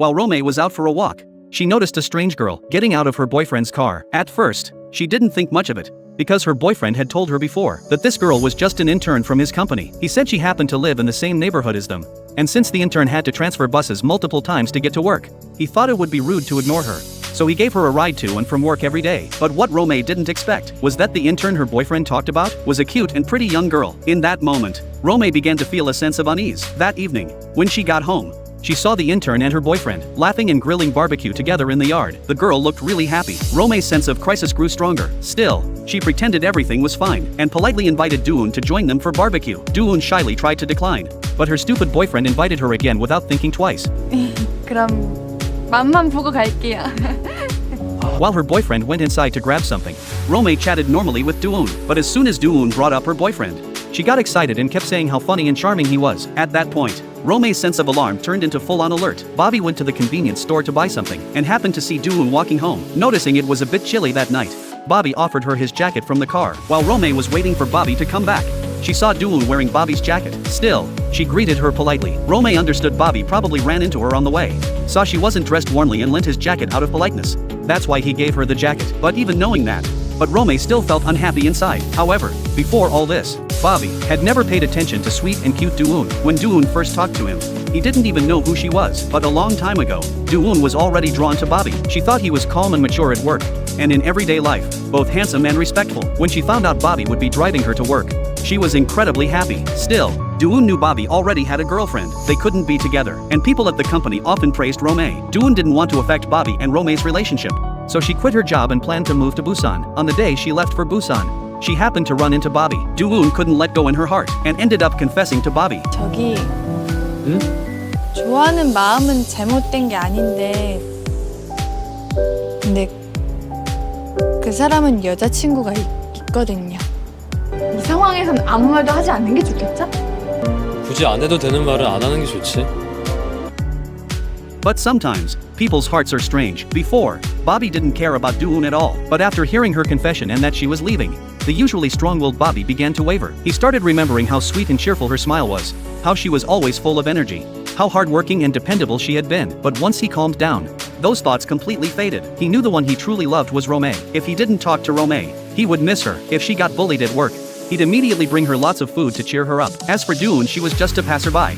While Rome was out for a walk, she noticed a strange girl getting out of her boyfriend's car. At first, she didn't think much of it, because her boyfriend had told her before that this girl was just an intern from his company. He said she happened to live in the same neighborhood as them, and since the intern had to transfer buses multiple times to get to work, he thought it would be rude to ignore her. So he gave her a ride to and from work every day. But what Rome didn't expect was that the intern her boyfriend talked about was a cute and pretty young girl. In that moment, Rome began to feel a sense of unease. That evening, when she got home, she saw the intern and her boyfriend laughing and grilling barbecue together in the yard. The girl looked really happy. Rome's sense of crisis grew stronger. Still, she pretended everything was fine and politely invited Doon to join them for barbecue. Doon shyly tried to decline, but her stupid boyfriend invited her again without thinking twice. 그럼 맛만 보고 갈게요. While her boyfriend went inside to grab something, Rome chatted normally with Doon, but as soon as Doon brought up her boyfriend, she got excited and kept saying how funny and charming he was. At that point, Rome's sense of alarm turned into full-on alert. Bobby went to the convenience store to buy something and happened to see Doon walking home. Noticing it was a bit chilly that night, Bobby offered her his jacket from the car. While Rome was waiting for Bobby to come back, she saw Doon wearing Bobby's jacket. Still, she greeted her politely. Rome understood Bobby probably ran into her on the way, saw she wasn't dressed warmly and lent his jacket out of politeness. That's why he gave her the jacket. But even knowing that, Rome still felt unhappy inside. However, before all this, Bobby had never paid attention to sweet and cute Doon. When Doon first talked to him, he didn't even know who she was. But a long time ago, Doon was already drawn to Bobby. She thought he was calm and mature at work, and in everyday life, both handsome and respectful. When she found out Bobby would be driving her to work, she was incredibly happy. Still, Doon knew Bobby already had a girlfriend. They couldn't be together, and people at the company often praised Rome. Doon didn't want to affect Bobby and Rome's relationship, so she quit her job and planned to move to Busan. On the day she left for Busan, she happened to run into Bobby. Doon couldn't let go in her heart and ended up confessing to Bobby. 저기, 좋아하는 마음은 잘못된 게 아닌데, 근데 그 사람은 여자친구가 있거든요. 이 상황에선 아무 말도 하지 않는 게 좋겠죠? 굳이 안 해도 되는 말은 안 하는 게 좋지. But sometimes, people's hearts are strange. Before, Bobby didn't care about Doon at all. But after hearing her confession and that she was leaving, the usually strong-willed Bobby began to waver. He started remembering how sweet and cheerful her smile was, how she was always full of energy, how hardworking and dependable she had been. But once he calmed down, those thoughts completely faded. He knew the one he truly loved was Rome. If he didn't talk to Rome, he would miss her. If she got bullied at work, he'd immediately bring her lots of food to cheer her up. As for Doon, she was just a passerby.